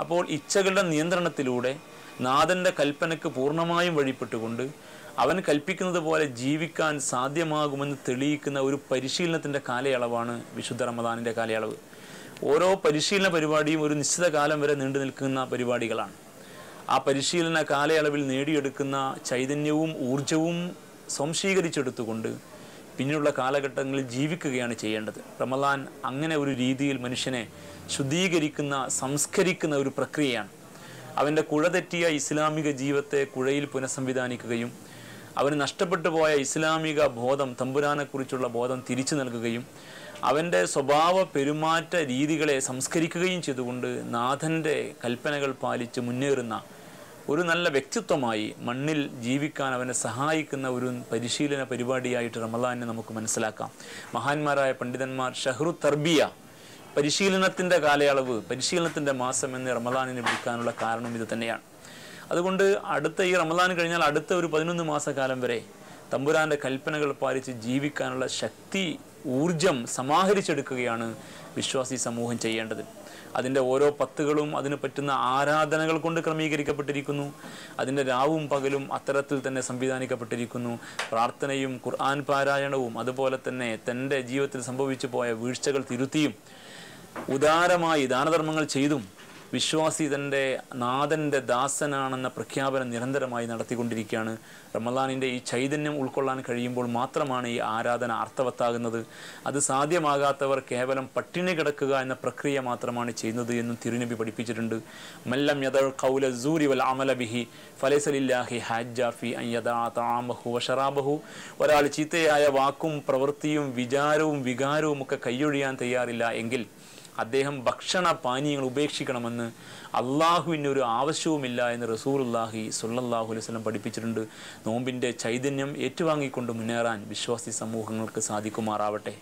അപ്പോൾ ഇച്ഛകളുടെ നിയന്ത്രണത്തിലൂടെ നാഥൻ്റെ കൽപ്പനയ്ക്ക് പൂർണ്ണമായും വഴിപ്പെട്ടുകൊണ്ട് അവൻ കൽപ്പിക്കുന്നത് പോലെ ജീവിക്കാൻ സാധ്യമാകുമെന്ന് തെളിയിക്കുന്ന ഒരു പരിശീലനത്തിൻ്റെ കാലയളവാണ് വിശുദ്ധ റമദാനിൻ്റെ കാലയളവ്. ഓരോ പരിശീലന പരിപാടിയും ഒരു നിശ്ചിത കാലം വരെ നീണ്ടു നിൽക്കുന്ന പരിപാടികളാണ്. ആ പരിശീലന കാലയളവിൽ നേടിയെടുക്കുന്ന ചൈതന്യവും ഊർജവും സംശീകരിച്ചെടുത്തുകൊണ്ട് പിന്നീടുള്ള കാലഘട്ടങ്ങളിൽ ജീവിക്കുകയാണ് ചെയ്യേണ്ടത്. റമദാൻ അങ്ങനെ ഒരു രീതിയിൽ മനുഷ്യനെ ശുദ്ധീകരിക്കുന്ന, സംസ്കരിക്കുന്ന ഒരു പ്രക്രിയയാണ്. അവൻ്റെ കുഴ തെറ്റിയ ഇസ്ലാമിക ജീവിതത്തെ കുഴയിൽ പുനഃസംവിധാനിക്കുകയും അവന് നഷ്ടപ്പെട്ടു പോയ ഇസ്ലാമിക ബോധം, തമ്പുരാനെക്കുറിച്ചുള്ള ബോധം തിരിച്ചു നൽകുകയും അവൻ്റെ സ്വഭാവ പെരുമാറ്റ രീതികളെ സംസ്കരിക്കുകയും ചെയ്തുകൊണ്ട് നാഥൻ്റെ കൽപ്പനകൾ പാലിച്ച് മുന്നേറുന്ന ഒരു നല്ല വ്യക്തിത്വമായി മണ്ണിൽ ജീവിക്കാൻ അവനെ സഹായിക്കുന്ന ഒരു പരിശീലന പരിപാടിയായിട്ട് റമദാനിനെ നമുക്ക് മനസ്സിലാക്കാം. മഹാന്മാരായ പണ്ഡിതന്മാർ ഷഹ്റു തർബിയ, പരിശീലനത്തിൻ്റെ കാലയളവ്, പരിശീലനത്തിൻ്റെ മാസം എന്ന് റമദാനിനെ വിളിക്കാനുള്ള കാരണം ഇത് തന്നെയാണ്. അതുകൊണ്ട് അടുത്ത ഈ റമദാൻ കഴിഞ്ഞാൽ അടുത്ത ഒരു 11 മാസക്കാലം വരെ തമ്പുരാൻ്റെ കൽപ്പനകൾ പാലിച്ച് ജീവിക്കാനുള്ള ശക്തി, ഊർജം സമാഹരിച്ചെടുക്കുകയാണ് വിശ്വാസി സമൂഹം ചെയ്യേണ്ടത്. അതിൻ്റെ ഓരോ പത്തുകളും അതിന് പറ്റുന്ന ആരാധനകൾ കൊണ്ട് ക്രമീകരിക്കപ്പെട്ടിരിക്കുന്നു. അതിൻ്റെ രാവും പകലും അത്തരത്തിൽ തന്നെ സംവിധാനിക്കപ്പെട്ടിരിക്കുന്നു. പ്രാർത്ഥനയും ഖുർആൻ പാരായണവും അതുപോലെ തന്നെ തൻ്റെ ജീവിതത്തിൽ സംഭവിച്ചു പോയ വീഴ്ചകൾ തിരുത്തിയും ഉദാരമായി ദാനധർമ്മങ്ങൾ ചെയ്തും വിശ്വാസി തൻ്റെ നാഥൻ്റെ ദാസനാണെന്ന പ്രഖ്യാപനം നിരന്തരമായി നടത്തിക്കൊണ്ടിരിക്കുകയാണ്. റമദാനിൻ്റെ ഈ ചൈതന്യം ഉൾക്കൊള്ളാൻ കഴിയുമ്പോൾ മാത്രമാണ് ഈ ആരാധന അർത്ഥവത്താകുന്നത്. അത് സാധ്യമാകാത്തവർ കേവലം പട്ടിണി കിടക്കുക എന്ന പ്രക്രിയ മാത്രമാണ് ചെയ്യുന്നത് എന്നും തിരുനബി പഠിപ്പിച്ചിട്ടുണ്ട്. മല്ലം യദൽ ഖൗല സൂരി വൽ അമല ബിഹി ഫലൈസ ലില്ലാഹി ഹജ്ജ ഫി അൻ യദഅ തആമഹു വശറാബഹു. ഒരാൾ ചീത്തയായ വാക്കും പ്രവൃത്തിയും വിചാരവും വികാരവും ഒക്കെ കൈയൊഴിയാൻ തയ്യാറില്ല എങ്കിൽ അദ്ദേഹം ഭക്ഷണ പാനീയങ്ങൾ ഉപേക്ഷിക്കണമെന്ന് അള്ളാഹുവിനൊരു ആവശ്യവുമില്ല എന്ന് റസൂലുള്ളാഹി സ്വല്ലല്ലാഹു അലൈഹി വസല്ലം പഠിപ്പിച്ചിട്ടുണ്ട്. നോമ്പിൻ്റെ ചൈതന്യം ഏറ്റുവാങ്ങിക്കൊണ്ട് മുന്നേറാൻ വിശ്വാസി സമൂഹങ്ങൾക്ക് സാധിക്കുമാറാവട്ടെ.